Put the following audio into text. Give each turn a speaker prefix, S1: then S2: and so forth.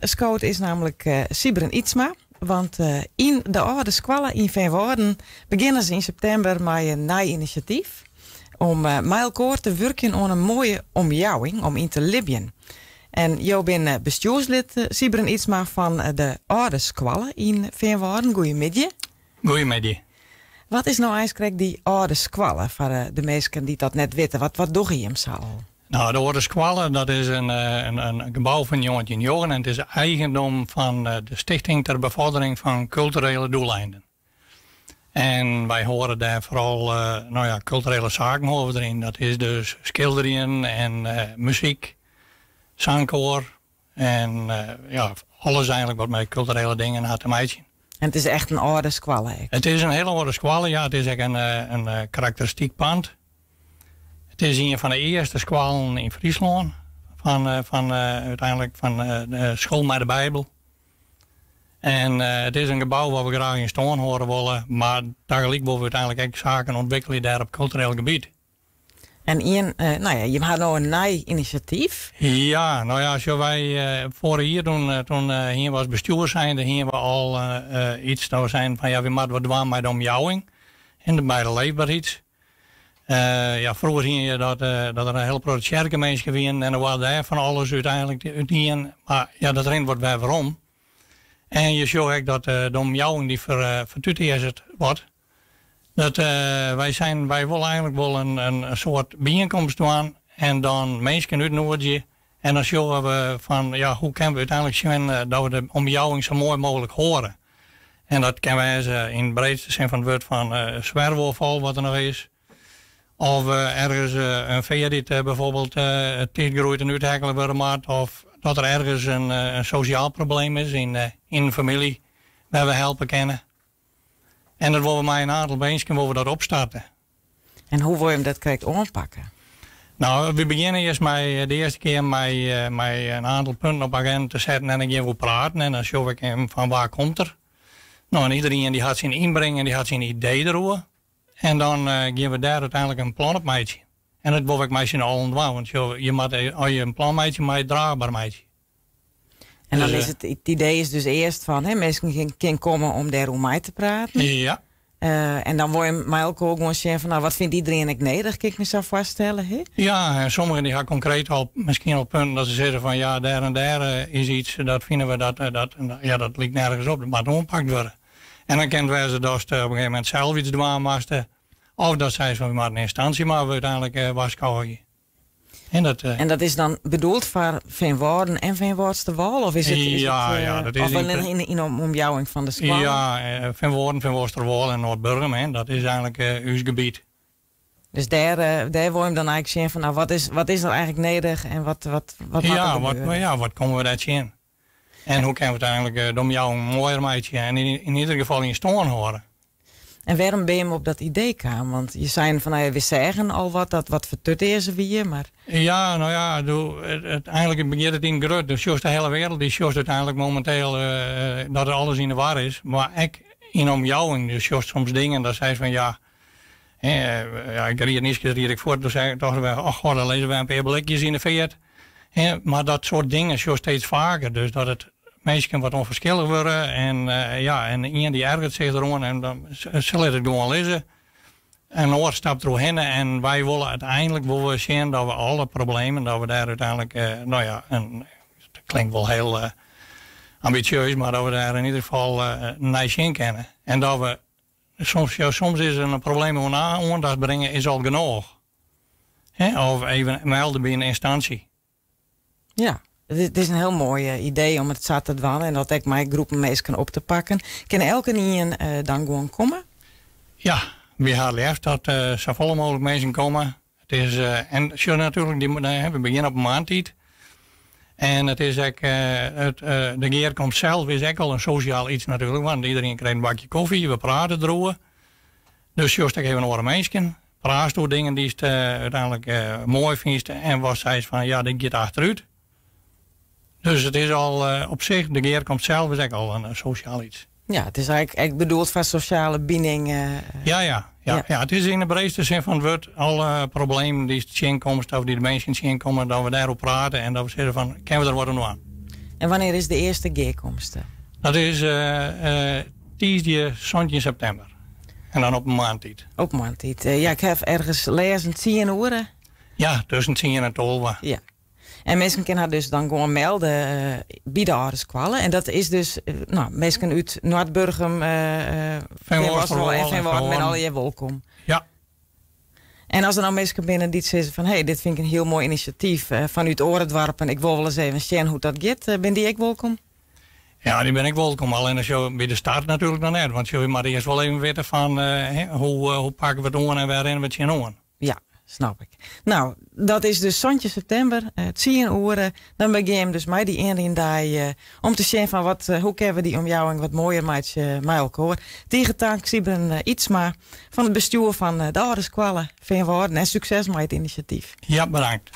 S1: Scout is namelijk Sybren Ietsma. Want in de oude squallen in Veenwouden beginnen ze in september met een nieuw initiatief. Om met elkaar te werken aan een mooie omjouwing, om in te libben. En jou bent bestuurslid, Sybren Ietsma, van de oude squallen in Veenwouden. Goedemiddag.
S2: Goedemiddag.
S1: Wat is nou eigenlijk die oude squallen voor de mensen die dat net weten? Wat doe je hem zo?
S2: Nou, de oude squallen, dat is een gebouw van 1909 en het is eigendom van de Stichting ter Bevordering van Culturele Doeleinden. En wij horen daar vooral culturele zaken over erin. Dat is dus schilderijen en muziek, zangkoor en alles eigenlijk wat met culturele dingen had te maken.
S1: En het is echt een oude squalle.
S2: Het is een hele oude squalle, ja. Het is echt een karakteristiek pand. Het is een van de eerste squallen in Friesland. Uiteindelijk van de school met de Bijbel. En het is een gebouw waar we graag in staan horen willen. Maar tegelijk willen we uiteindelijk ook zaken ontwikkelen daar op cultureel gebied.
S1: En Ian, je had nou een nieuw initiatief.
S2: Ja, als wij vorig jaar toen hier was bestuur zijn, hier we al iets dat we zijn van we moeten wat doen met de omjouwing. En bij de leefbaarheid. Vroeger zie je dat er een heel groot kerkenmensen waren en er was daar van alles uiteindelijk in. Maar dat rent wordt bij waarom. En je ziet ook dat de omjouwing die vertutigd wordt. Dat wij willen eigenlijk wel een soort bijeenkomst doen en dan mensen uitnodigen. En dan zien we van hoe kunnen we uiteindelijk zien dat we de omjouwing zo mooi mogelijk horen. En dat kan wij in het breedste zin van het woord van zwerwolval wat er nog is. Of ergens een veer die bijvoorbeeld tegengroeit en uithekelen worden maakt. Of dat er ergens een sociaal probleem is in een familie waar we helpen kennen. En dat willen we met een aantal mensen dat opstarten.
S1: En hoe wil je hem dat correct aanpakken?
S2: Nou, we beginnen eerst de eerste keer met een aantal punten op agenda te zetten en dan gaan we praten. En dan show ik hem van waar komt er. Nou, en iedereen die had zijn inbreng en die had zijn idee erover. En dan gaan we daar uiteindelijk een plan op maken. En dat wil ik mij zien al ontwouwen. Want je moet, als je een plan maakt, je moet draagbaar maken.
S1: En dan is het idee is dus eerst van, mensen kunnen komen om daar om mij te praten.
S2: Ja.
S1: En dan wil je mij ook gewoon zeggen van, wat vindt iedereen ik nederig, kan ik me zo vaststellen. Hè?
S2: Ja, en sommigen die gaan concreet al misschien al punten dat ze zeggen van, daar en daar is iets, dat vinden we dat ligt nergens op, dat moet ompakt worden. En dan kennen wij ze dat ze op een gegeven moment zelf iets doen moesten. Of dat zij van, we moeten een instantie, maar we uiteindelijk waskouwen. En dat
S1: is dan bedoeld voor Veenwouden en Veenwoudsterwal? Of is het,
S2: dat is
S1: of in omjouwing van de squallen?
S2: Ja, Veenwouden, Veenwoudsterwal en Noord-Burgum, dat is eigenlijk ons gebied.
S1: Dus daar wil je hem dan eigenlijk zien van, wat is er eigenlijk nodig en wat
S2: wat komen we daar zien? En hoe kunnen we uiteindelijk de omjouwing mooier maken en in ieder geval in stoorn horen?
S1: En waarom ben je hem op dat idee kwam? Want je zei van, we zeggen al wat vertut is weer, maar...
S2: Ja, uiteindelijk begint het in groot. Dus de hele wereld die shows uiteindelijk momenteel dat er alles in de war is. Maar ik in omjouwing, dus shows soms dingen, dat zei van ik ried niet ik voor, toen zei ik toch, dan lezen we een paar blikjes in de veert. Maar dat soort dingen shows steeds vaker, dus dat het... Mensen wat onverschillig worden en iemand die ergert zich erom en dan zal het gewoon lezen. En oor stapt erheen en wij willen uiteindelijk zien dat we alle problemen, dat we daar uiteindelijk, het klinkt wel heel ambitieus, maar dat we daar in ieder geval nice in kennen. En dat we, soms is een probleem om aandacht brengen is al genoeg. Of even melden bij een instantie.
S1: Ja. Het is een heel mooi idee om het zo te doen en dat ik mijn groepen mensen op te pakken. Kan elke niet dan gewoon komen?
S2: Ja, we gaan liefst dat zo vol mogelijk mensen komen. Het is, en natuurlijk, we beginnen op een maandtijd. En het is ook, de geerkomst zelf is ook al een sociaal iets natuurlijk, want iedereen krijgt een bakje koffie, we praten erover. Dus juist even over mensen. Praat door dingen die het uiteindelijk mooi vindt en wat zij van, dit gaat achteruit. Dus het is al op zich, de geerkomst zelf is ook al een sociaal iets.
S1: Ja, het is eigenlijk bedoeld voor sociale binding.
S2: Ja, het is in de breedste zin van het woord. Alle problemen die zien komen, of die de mensen zien komen, dat we daarop praten en dat we zeggen van, kunnen we er wat aan doen?
S1: En wanneer is de eerste geerkomst?
S2: Dat is tijdje september. En dan op een maandtijd.
S1: Op maandtijd. Ja, ik heb ergens lezen 10 uur.
S2: Ja, tussen 10 en 12.
S1: Ja. En mensen kunnen haar dus dan gewoon melden bij de ouderskwallen. En dat is dus, mensen uit Noordburgum, Van Woord met al je welkom.
S2: Ja.
S1: En als er nou mensen binnen die zeggen van, hey, dit vind ik een heel mooi initiatief vanuit Oorendwarp en ik wil wel eens even zien hoe dat gaat, ben die ook welkom?
S2: Ja, die ben ik welkom. Alleen als je bij de start natuurlijk nog net. Want je moet eerst wel even weten van hoe pakken we het aan en waar rennen we het aan.
S1: Ja, snap ik. Nou, dat is dus Sontje september, 10 uur. Dan begin je dus mij die inrijding om te zien van hoe kunnen we die omjouwing wat mooier met elkaar. Tegen dank Siebren Ietsma van het bestuur van de Ouderskwallen van Woorden en succes met het initiatief.
S2: Ja, bedankt.